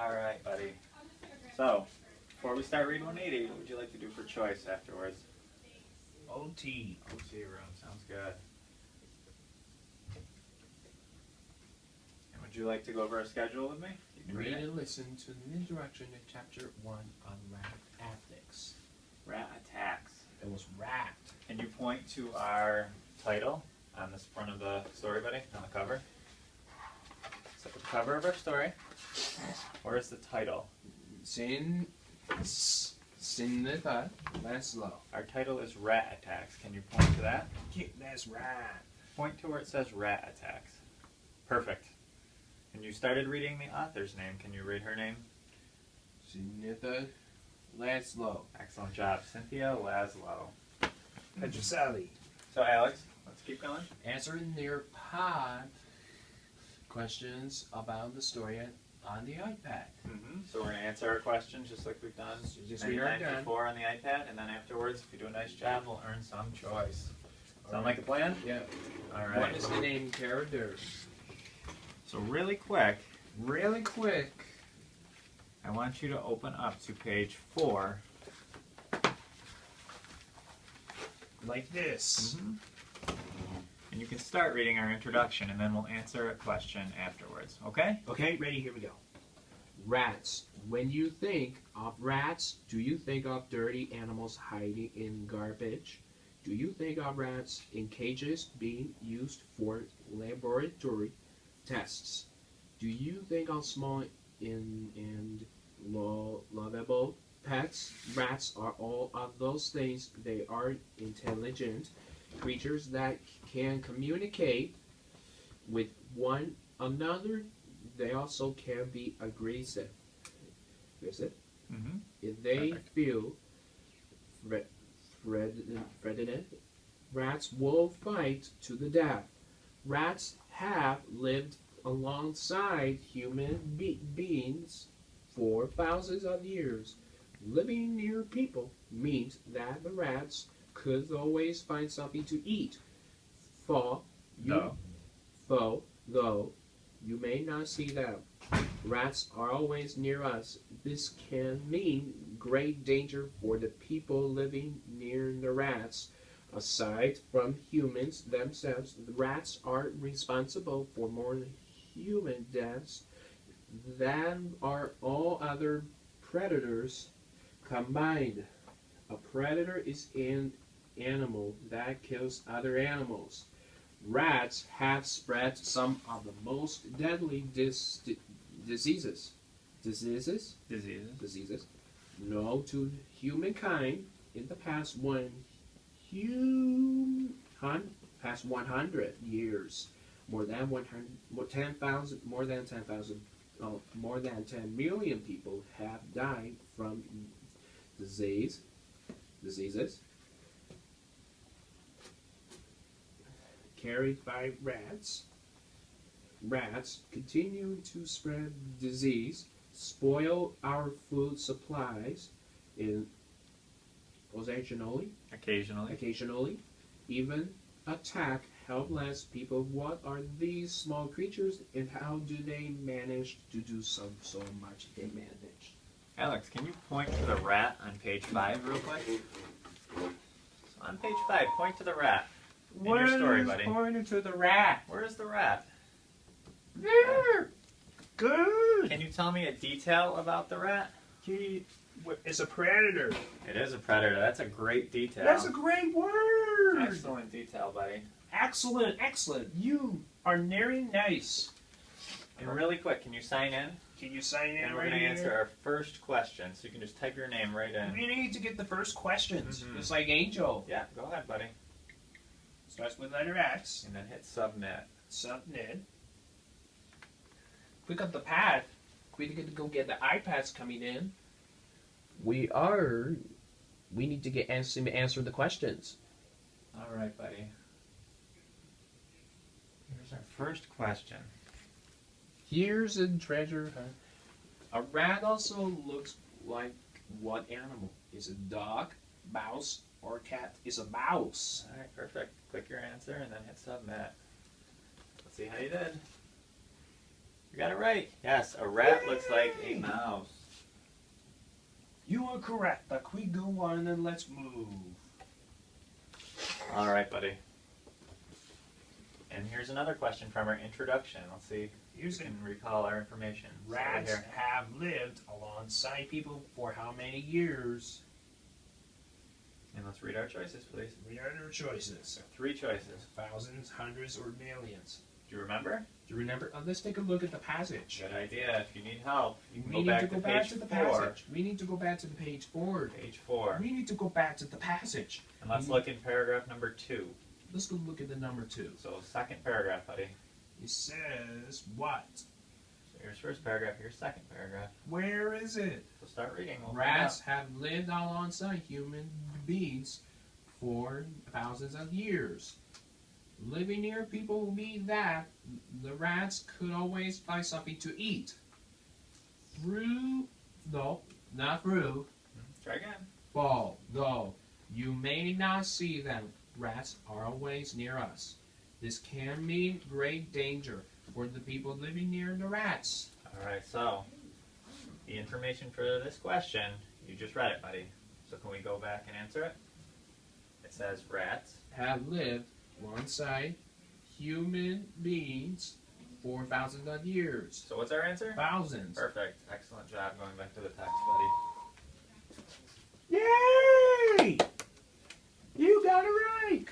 All right, buddy. So, before we start Read 180, what would you like to do for choice afterwards? OT. OT room, sounds good. And would you like to go over our schedule with me? You can Read read it. and listen to the introduction to Chapter 1 on rat ethics. Rat attacks. It was rat. Can you point to our title on the front of the story, buddy, on the cover? So the cover of our story. Where's the title? Sinita Laszlo. Our title is Rat Attacks. Can you point to that? That's rat. Point to where it says Rat Attacks. Perfect. And you started reading the author's name. Can you read her name? Sinita Laszlo. Excellent job. Cynthia Laszlo. Petrosali. So Alex, let's keep going. Answering their pod questions about the story on the iPad. So we're going to answer our questions just like we've done many times before on the iPad, and then afterwards, if you do a nice job, we'll earn some choice. Sound like a plan? Yeah. All right. What is the name character? So really quick, I I want you to open up to page 4. like this. And you can start reading our introduction, and then we'll answer a question afterwards. Okay? Okay, ready, here we go. Rats. When you think of rats, do you think of dirty animals hiding in garbage? Do you think of rats in cages being used for laboratory tests? Do you think of small and lovable pets? Rats are all of those things. They are intelligent creatures that can communicate with one another. They also can be aggressive. If they Perfect. feel threatened, rats will fight to the death. Rats have lived alongside human beings for thousands of years. Living near people means that the rats could always find something to eat. Though you may not see them, rats are always near us. This can mean great danger for the people living near the rats. Aside from humans themselves, the rats are responsible for more human deaths than are all other predators combined. A predator is an animal that kills other animals. Rats have spread some of the most deadly diseases known to humankind in the past 100 years. More than 10 million people have died from diseases carried by rats. Rats continue to spread disease, spoil our food supplies, and occasionally, even attack helpless people. What are these small creatures, and how do they manage to do so much they manage? Alex, can you point to the rat on page 5 real quick? So on page 5, point to the rat. In your story, buddy. Pointing to the rat. Where is the rat? There. Good. Can you tell me a detail about the rat? He is a predator. It is a predator. That's a great detail. That's a great word. Excellent detail, buddy. Excellent, excellent. You are very nice. And really quick, can you sign in? Can you sign in And we're right going to answer here? our first question. So you can just type your name right in. We need to get the first questions. Just like Angel. Yeah, go ahead, buddy. Starts with letter X. And then hit submit. Submit. Pick up the pad. We need to go get the iPads coming in. We need to get answer the questions. All right, buddy. Here's our first question. Here's a treasure hunt. A rat also looks like what animal? Is it dog, mouse, or cat? Is a mouse. All right, perfect. Click your answer and then hit submit. Let's see how you did. You got it right. Yes, a rat looks like a mouse. You are correct, but we go on and let's move. All right, buddy. And here's another question from our introduction. Let's see if you can recall our information. Rats So right have lived alongside people for how many years? and let's read our choices, please. We are their choices. 3 choices. Thousands, hundreds, or millions. Do you remember? Do you remember? Let's take a look at the passage. Good idea. If you need help, you can We go need back to to go back page to the 4. passage. We need to go back to the page 4. Page 4. We need to go back to the passage. And let's look in paragraph number 2. Let's go look at the number 2. So second paragraph, buddy. It says what? So here's first paragraph, here's second paragraph. Where is it? So start reading. We'll find Rats out. have lived alongside human beings for thousands of years. Living near people mean that the rats could always find something to eat. Not through, Try again. fall, though you may not see them, rats are always near us. This can mean great danger for the people living near the rats. Alright, so the information for this question, you just read it, buddy. So can we go back and answer it? It says rats Have lived alongside human beings for thousands of years. So what's our answer? Thousands. Perfect. Excellent job going back to the text, buddy. Yay! You got it right.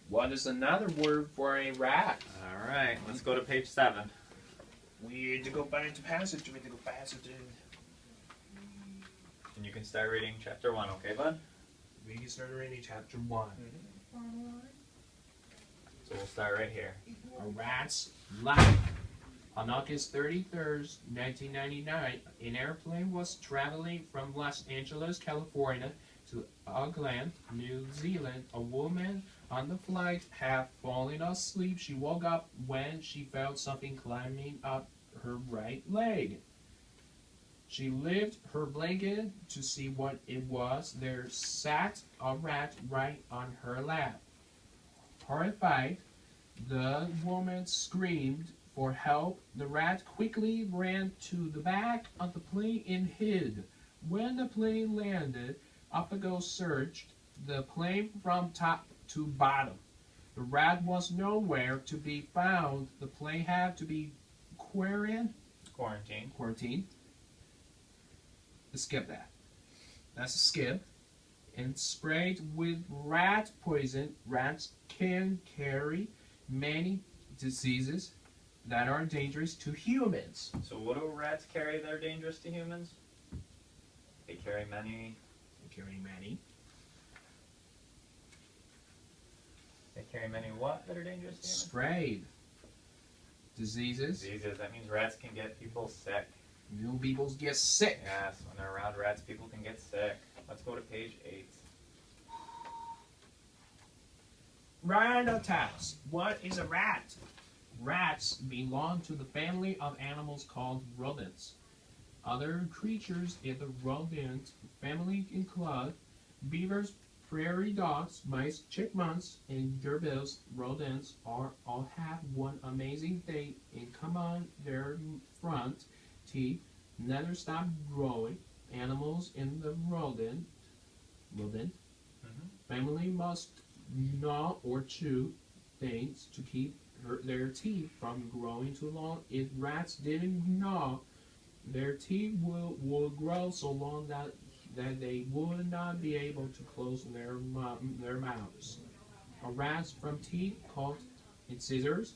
What is another word for a rat? Alright, let's go to page 7. We need to go back to passage. We need to go passage in. And you can start reading chapter 1, okay, bud? We can start reading chapter 1. So we'll start right here. A rat's life. On August 33rd, 1999, an airplane was traveling from Los Angeles, California to Auckland, New Zealand. A woman on the flight had fallen asleep. She woke up when she felt something climbing up her right leg. She lifted her blanket to see what it was. There sat a rat right on her lap. Horrified, the woman screamed for help. The rat quickly ran to the back of the plane and hid. When the plane landed, Optical searched the plane from top to bottom. The rat was nowhere to be found. The plane had to be quarantined. Skip that. That's a skip. And sprayed with rat poison. Rats can carry many diseases that are dangerous to humans. So what do rats carry that are dangerous to humans? They carry many. They carry many what that are dangerous to humans? Sprayed. Diseases. Diseases. That means rats can get people sick. New people get sick. Yes, when they're around rats, people can get sick. Let's go to page 8. Rhinotax. What is a rat? Rats belong to the family of animals called rodents. Other creatures in the rodent family include beavers, prairie dogs, mice, chipmunks, and gerbils. Rodents all have one amazing thing in common: their front teeth never stop growing. Animals in the rodent family must gnaw or chew things to keep their teeth from growing too long. If rats didn't gnaw, their teeth would grow so long that they would not be able to close their mouths. A rat's front teeth, called incisors,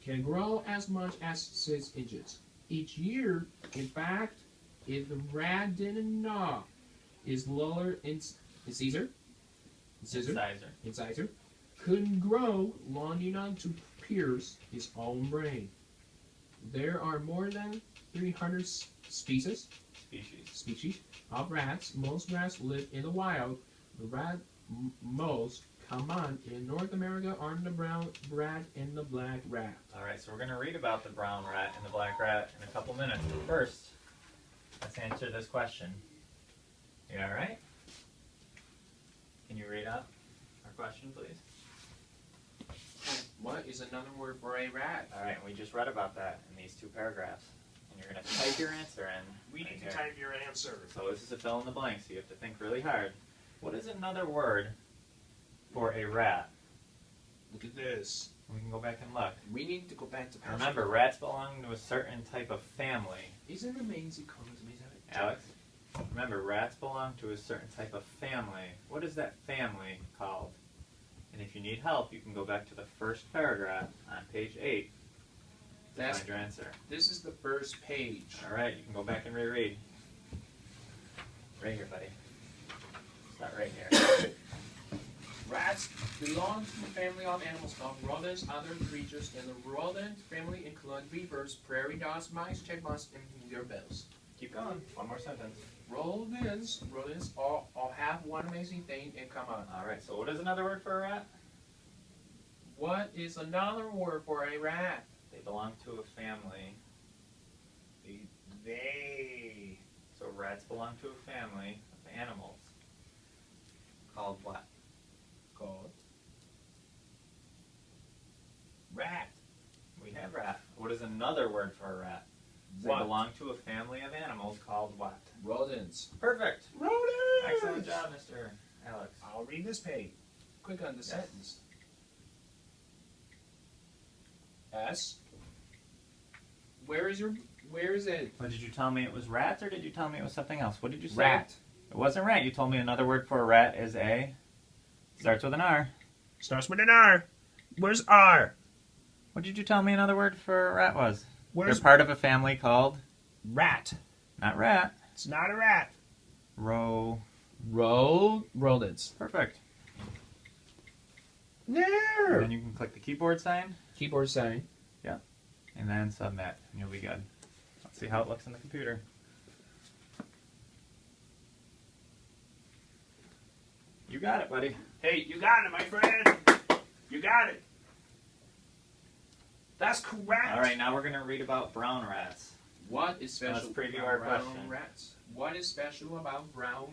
can grow as much as 6 inches each year. In fact, if the rat didn't gnaw, its lower incisor couldn't grow long enough to pierce its own brain. There are more than 300 species of rats. Most rats live in the wild. The rat most common in North America are the brown rat and the black rat. Alright, so we're going to read about the brown rat and the black rat in a couple minutes. But first, let's answer this question. You alright? Can you read out our question, please? What is another word for a rat? All right, we just read about that in these 2 paragraphs. And you're going to type your answer in. We right need here. to type your answer. So this is a fill in the blank, so you have to think really hard. What is another word for a rat? Look at this. We can go back and look. We need to go back to Remember, rats belong to a certain type of family. Isn't it amazing? Alex, remember, rats belong to a certain type of family. What is that family called? And if you need help, you can go back to the first paragraph on page 8 to find your answer. This is the first page. All right, you can go back and reread. Right here, buddy. Start right here. Rats belong to the family of animals called rodents. Other creatures in the rodent family include beavers, prairie dogs, mice, chipmunks, and gerbils. Keep going. One more sentence. Rodents all have one amazing thing in common. All right, so what is another word for a rat? What is another word for a rat? They belong to a family. They. So rats belong to a family of animals. Called what? Called Rat. We have rat. What is another word for a rat? They What? belong to a family of animals called what? rodents. Perfect. Rodents. Excellent job, Mr. Alex. I'll read this page. Quick on the sentence. S. Where is it? But did you tell me it was rats or did you tell me it was something else? What did you say? Rat. It wasn't rat. You told me another word for a rat is a... Starts with an R. Starts with an R. Where's R? What did you tell me another word for a rat was? Where's They're part of a family called... rat? Not rat. It's not a rat. Rodents. Perfect. There. And then you can click the keyboard sign Keyboard sign. and then submit, and you'll be good. Let's see how it looks on the computer. You got it, buddy. Hey, you got it, my friend. You got it. That's correct. All right, now we're going to read about brown rats. What is special Let's preview about our brown question. rats? What is special about brown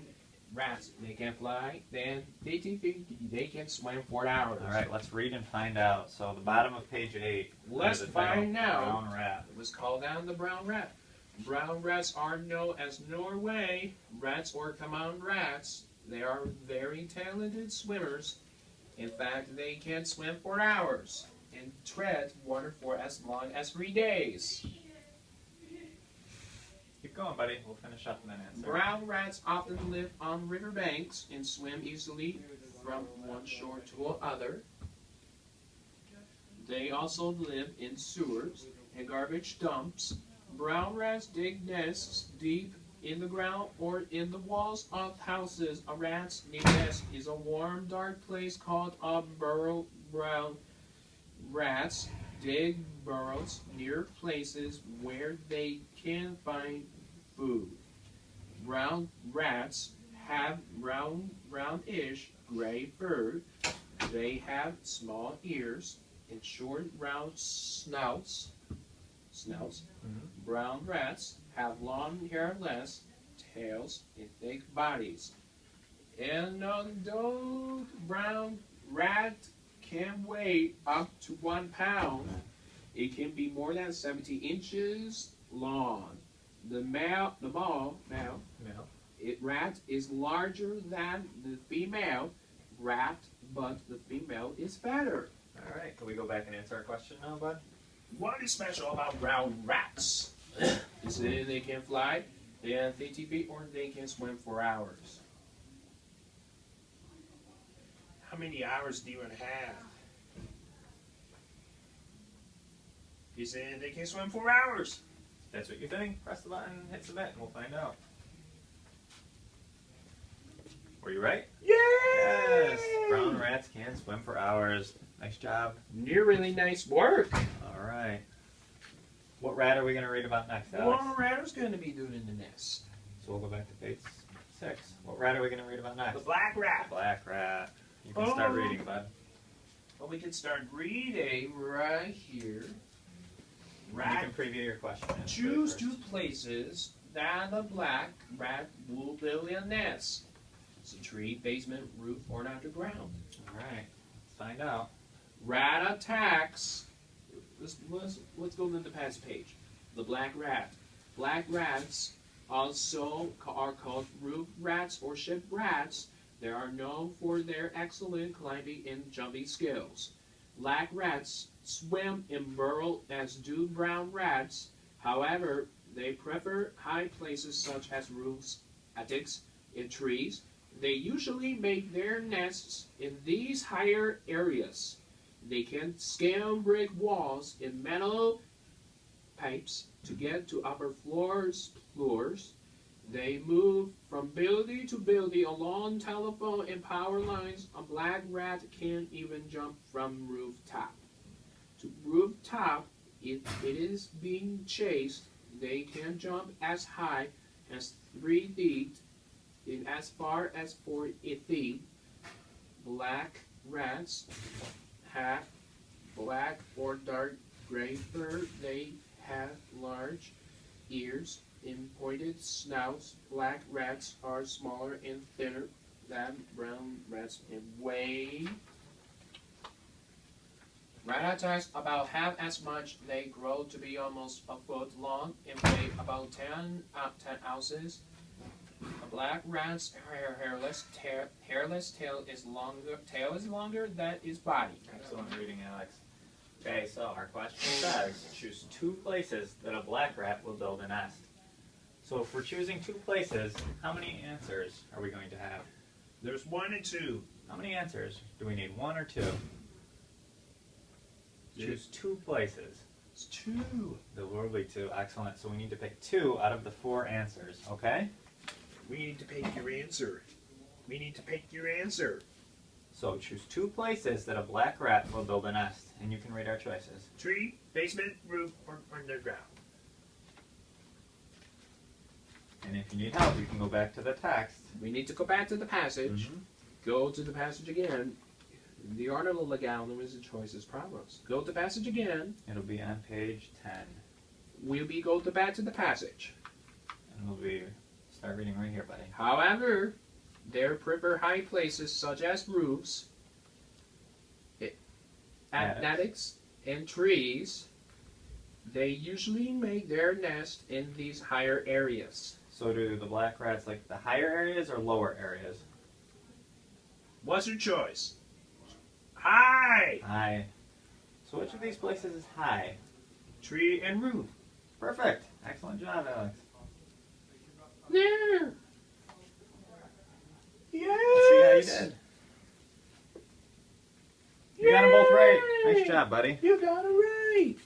rats? They can fly, then they can swim for hours. All right, let's read and find out. So the bottom of page 8. Let's there's a title, find out. Brown rat. It was called down the brown rat. Brown rats are known as Norway rats or common rats. They are very talented swimmers. In fact, they can swim for hours and tread water for as long as 3 days. Keep going, buddy. We'll finish up and then answer. Brown rats often live on riverbanks and swim easily from one shore to another. They also live in sewers and garbage dumps. Brown rats dig nests deep in the ground or in the walls of houses. A rat's nest is a warm, dark place called a burrow. Brown rats dig burrows near places where they can find food. Brown rats have brownish gray fur. They have small ears and short round snouts. Brown rats have long hairless tails and thick bodies. An adult brown rat can weigh up to 1 pound. It can be more than 70 inches long. The male rat is larger than the female rat, but the female is fatter. All right, can we go back and answer our question now, bud? What is special about brown rats? They say they can fly, they have 50 feet, or they can swim for hours. How many hours do you have? You said they can swim for hours. If that's what you think, press the button, hit submit, and we'll find out. Were you right? Yes! Brown rats can swim for hours. Nice job. You're really nice work. All right. What rat are we going to read about next, Alex? What rat is going to be doing in the nest? So we'll go back to page 6. What rat are we going to read about next? The black rat. Black rat. You can start reading, bud. Well, we can start reading. Reading right here. You Rat. can preview your question. Choose 2 places that the black rat will build a nest. It's a tree, basement, roof, or underground. All right. Let's find out. Rat attacks. Let's go to the past page. The black rat. Black rats also are called roof rats or ship rats. They are known for their excellent climbing and jumping skills. Black rats swim and burrow as do brown rats. However, they prefer high places such as roofs, attics, and trees. They usually make their nests in these higher areas. They can scale brick walls and metal pipes to get to upper floors. They move from building to building along telephone and power lines. A black rat can even jump from rooftop to rooftop. If it is being chased, they can jump as high as 3 feet and as far as 4 feet. Black rats have black or dark gray fur. They have large ears and pointed snouts. Black rats are smaller and thinner than brown rats and weigh. Rat attacks about half as much. They grow to be almost a foot long and weigh about 10 ounces. A black rat's hairless tail is longer than its body. Excellent reading, Alex. Okay, so our question says, choose 2 places that a black rat will build a nest. So if we're choosing 2 places, how many answers are we going to have? There's 1 and 2. How many answers? Do we need 1 or 2? Choose 2 places. It's 2. There will be 2. Excellent. So we need to pick 2 out of the 4 answers, okay? We need to pick your answer. We need to pick your answer. So choose 2 places that a black rat will build a nest, and you can read our choices. Tree, basement, roof, or underground. And if you need help, you can go back to the text. We need to go back to the passage. Go to the passage again. The article legal is the choices problems. Go to passage again. It'll be on page 10. We'll be go to back to the passage. And we'll be start reading right here, buddy. However, they prefer high places such as roofs, attics, and trees. They usually make their nest in these higher areas. So do the black rats like the higher areas or lower areas? What's your choice? High! High. So which of these places is high? Tree and roof. Perfect. Excellent job, Alex. There. Yes! Let's see how you did. You got them both right. Nice job, buddy. You got it right.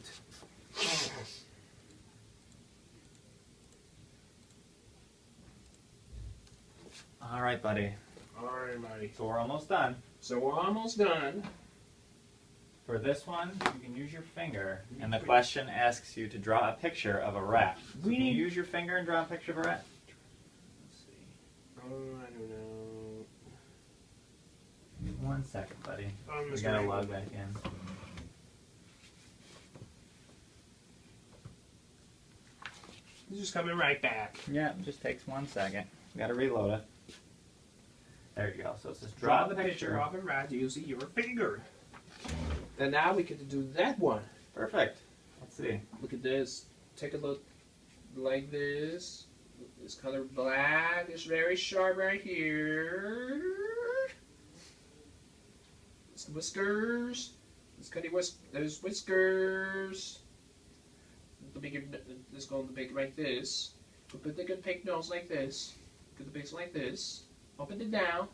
All right, buddy. All right, buddy. So we're almost done. So we're almost done. For this one, you can use your finger, and the question asks you to draw a picture of a rat. So can you use your finger and draw a picture of a rat? Let's see. Oh, I don't know. 1 second, buddy. We Mr. gotta Rainbow. log back in. It's just coming right back. Yeah, it just takes 1 second. Gotta reload it. There you go. So it says draw the picture. of a rat using your finger. And now we get to do that one. Perfect. Let's see. Look at this. Take a look like this. This color black is very sharp right here. It's the whiskers. There's whiskers. The bigger, this going to big like this. Put the good pink nose like this. Put the pigs like this. Open it down.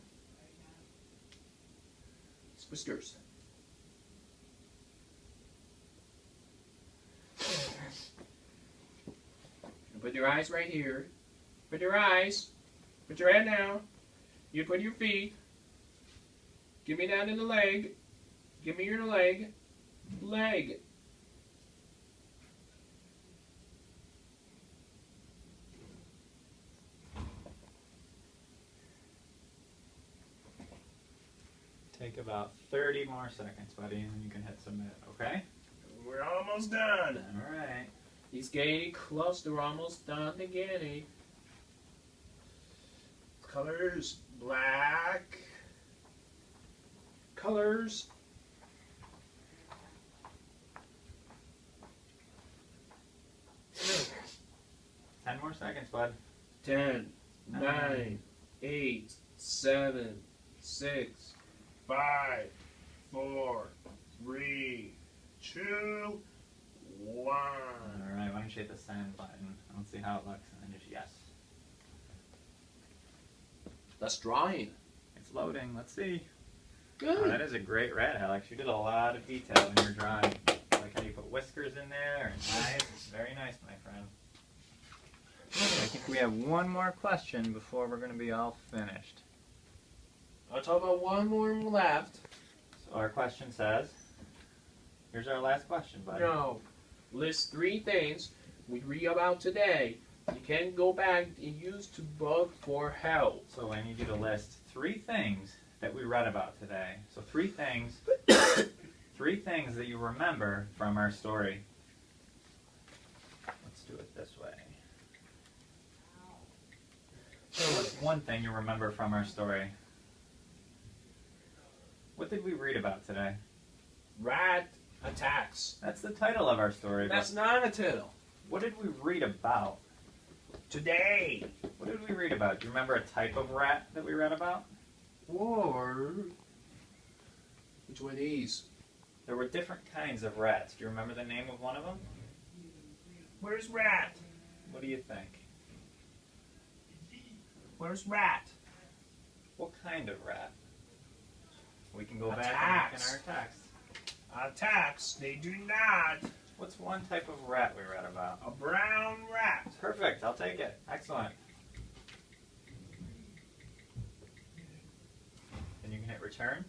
It's whiskers. Put your eyes right here. Put your eyes. Put your head down. You put your feet. Give me down in the leg. Give me your leg. Leg. Take about 30 more seconds, buddy, and then you can hit submit, okay? We're almost done. Alright. He's getting close. They're almost done again. Colors, black. Colors. 10 more seconds, bud. 10, 9, 8, 7, 6. 5, 4, 3, 2, 1. Alright, why don't you hit the send button? I don't see how it looks. And then just yes. That's drawing. It's loading. Let's see. Good. Oh, that is a great rat, Alex. You did a lot of detail in your drawing. Like how you put whiskers in there and eyes. Very nice, my friend. I think we have one more question before we're going to be all finished. I'll talk about one more left. So our question says, here's our last question, buddy. No. List 3 things we read about today. You can go back and use to bug for help. So I need you to list 3 things that we read about today. So 3 things, 3 things that you remember from our story. Let's do it this way. So what's one thing you remember from our story? What did we read about today? Rat attacks. That's the title of our story. That's not a title. What did we read about? Today. What did we read about? Do you remember a type of rat that we read about? Or which one of these? There were different kinds of rats. Do you remember the name of one of them? Where's Rat? What do you think? Where's Rat? What kind of rat? We can go back and look in our text. Attacks. They do not. What's one type of rat we read about? A brown rat. Perfect, I'll take it. Excellent. Then you can hit return.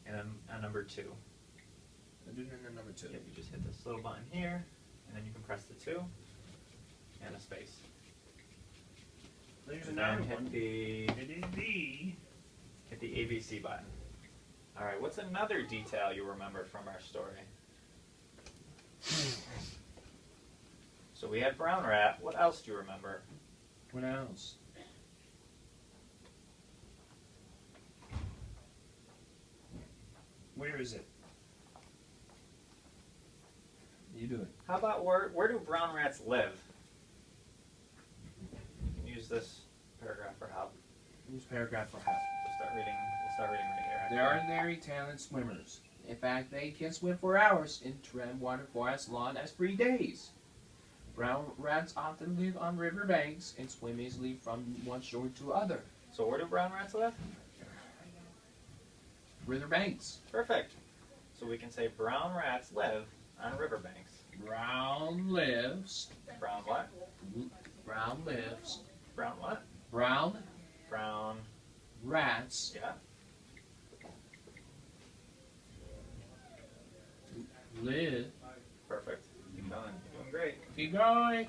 And then on number 2. I'm doing number 2. Yep, you just hit this little button here, and then you can press the 2 and a space. There's And another then one. hit the ABC button. Alright, what's another detail you remember from our story? So we had brown rat. What else do you remember? What else? Where is it? You do it. How about where do brown rats live? Use this paragraph for help. Use paragraph for help. We'll start reading right here. They are very talented swimmers. In fact, they can swim for hours in trim water for as long as 3 days. Brown rats often live on river banks and swim easily from one shore to other. So where do brown rats live? River banks. Perfect. So we can say brown rats live on riverbanks. Brown lives. Brown what? Brown lives. Brown what? Brown Brown. rats Yeah. live. Perfect. Keep going. You're doing great. Keep going.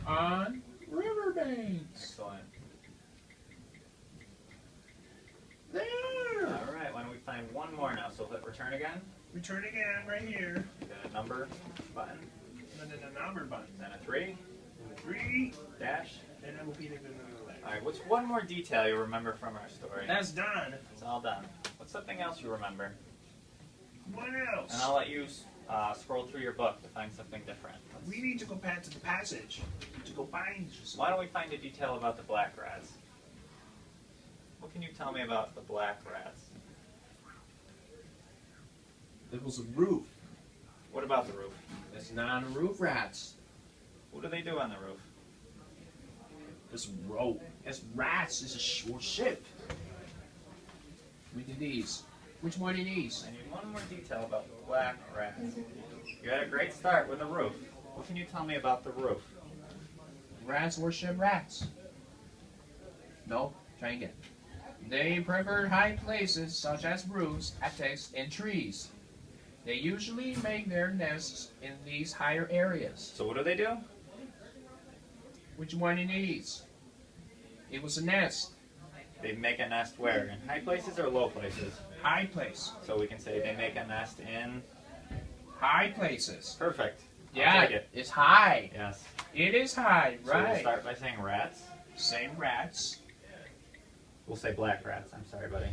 On riverbanks. Excellent. There. All right. Why don't we find one more now? So hit return again. Return again, right here. Then a number button. And then the number button. Then a 3 3. dash. And then we'll be the letter. All right. What's one more detail you remember from our story? That's done. It's all done. What's something else you remember? What else? And I'll let you scroll through your book to find something different. We need to go back to the passage to go find. Why don't we find a detail about the black rats? What can you tell me about the black rats? There was a roof. What about the roof? It's not a roof rats. What do they do on the roof? It's rope. It's rats. It's a short ship. We do these. Which one of these? I need one more detail about the black rats. You had a great start with the roof. What can you tell me about the roof? Rats worship rats. No, try again. They prefer high places such as roofs, attics, and trees. They usually make their nests in these higher areas. So what do? Which one of these? It was a nest. They make a nest where? In high places or low places? High place. So we can say they make a nest in... High places. Perfect. I'll Yeah, take it. it's high. Yes. It is high, So we'll right. start by saying rats. Say rats. We'll say black rats. I'm sorry, buddy.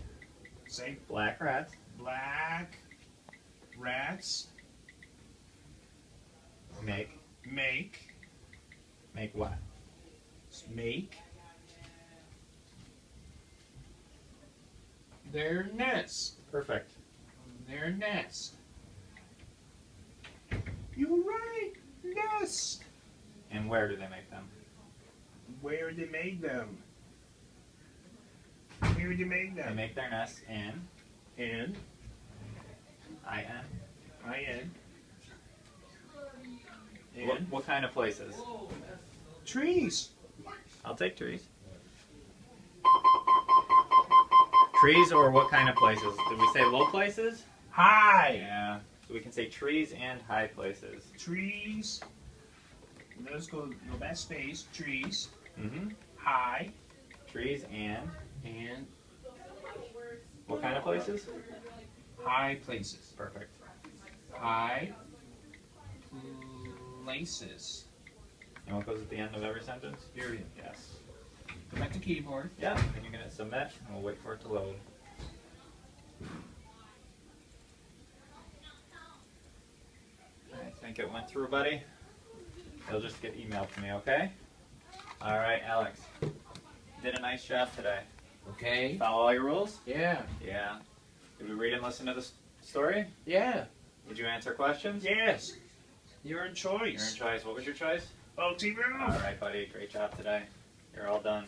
Say Black rats. black rats Make make Make what? Make their nest. Perfect. Their nest. You're right. Nest. And where do they make them? Where they made them? Where they made They them? make their nests in In. I-N. In. What kind of places? Trees. I'll take trees. Trees or what kind of places? Did we say low places? High. Yeah. So we can say trees and high places. Trees. Let's go back space. Trees. Mm-hmm. High. Trees and And what kind of places? high places. Perfect. High places. And what goes at the end of every sentence? Period. Yes. Go back to keyboard. Yeah. Then you're going to submit, and we'll wait for it to load. I think it went through, buddy. It'll just get emailed to me, okay? All right, Alex. Did a nice job today. Okay. Follow all your rules? Yeah. Yeah. Did we read and listen to the story? Yeah. Did you answer questions? Yes. You're in Your choice. choice. What was your choice? Multi-room. All right, buddy. Great job today. You're all done.